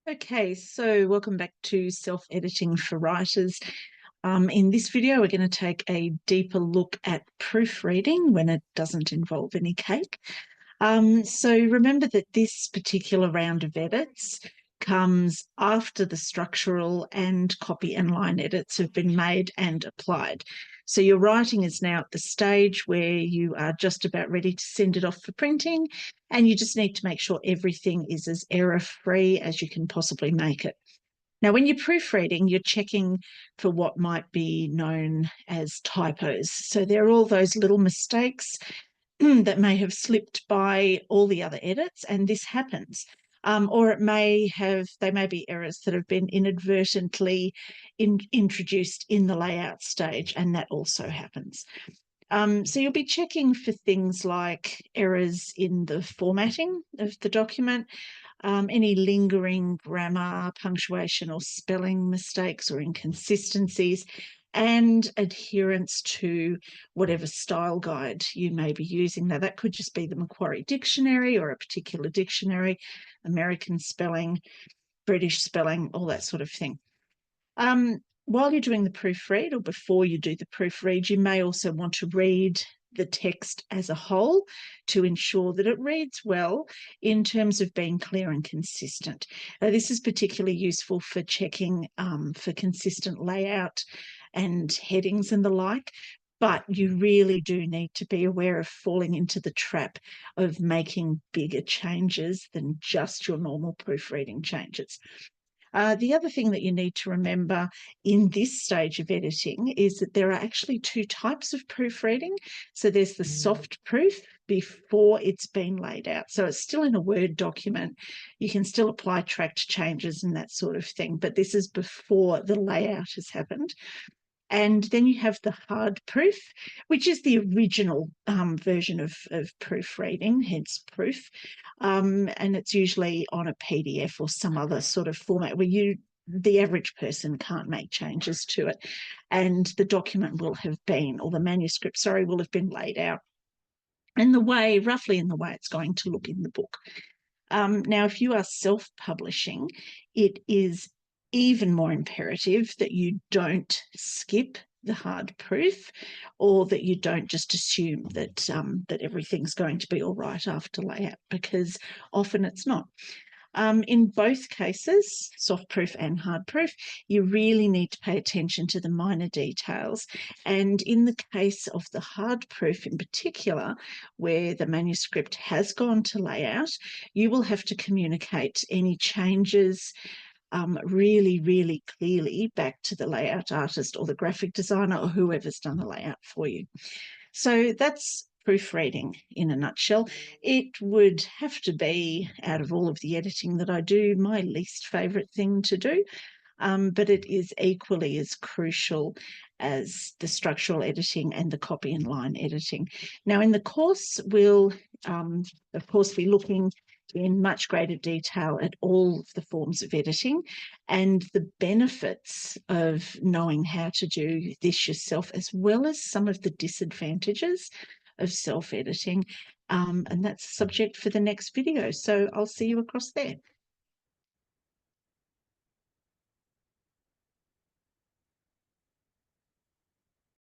Okay, so welcome back to Self-Editing for Writers. In this video, we're going to take a deeper look at proofreading when it doesn't involve any cake. So remember that this particular round of edits comes after the structural and copy and line edits have been made and applied. So your writing is now at the stage where you are just about ready to send it off for printing, and you just need to make sure everything is as error-free as you can possibly make it. Now, when you're proofreading, you're checking for what might be known as typos. So there are all those little mistakes that may have slipped by all the other edits, and this happens. Or they may be errors that have been inadvertently introduced in the layout stage, and that also happens. So you'll be checking for things like errors in the formatting of the document, any lingering grammar, punctuation or spelling mistakes or inconsistencies, and adherence to whatever style guide you may be using. Now, that could just be the Macquarie Dictionary or a particular dictionary, American spelling, British spelling, all that sort of thing. While you're doing the proofread or before you do the proofread, you may also want to read the text as a whole to ensure that it reads well in terms of being clear and consistent. This is particularly useful for checking for consistent layout and headings and the like, but you really do need to be aware of falling into the trap of making bigger changes than just your normal proofreading changes. The other thing that you need to remember in this stage of editing is that there are actually two types of proofreading. So there's the soft proof before it's been laid out. So it's still in a Word document. You can still apply tracked changes and that sort of thing, but this is before the layout has happened. And then you have the hard proof, which is the original version of proofreading, hence proof. And it's usually on a PDF or some other sort of format where the average person can't make changes to it. And the document will have been, or the manuscript, sorry, will have been laid out in the way, roughly in the way it's going to look in the book. Now, if you are self-publishing, it is even more imperative that you don't skip the hard proof, or that you don't just assume that that everything's going to be all right after layout, because often it's not. In both cases, soft proof and hard proof, you really need to pay attention to the minor details. And in the case of the hard proof in particular, where the manuscript has gone to layout, you will have to communicate any changes really, really clearly back to the layout artist or the graphic designer or whoever's done the layout for you. So that's proofreading in a nutshell. It would have to be, out of all of the editing that I do, my least favourite thing to do, but it is equally as crucial as the structural editing and the copy and line editing. Now, in the course, we'll, of course, be looking in much greater detail at all of the forms of editing and the benefits of knowing how to do this yourself, as well as some of the disadvantages of self-editing. And that's the subject for the next video. So I'll see you across there.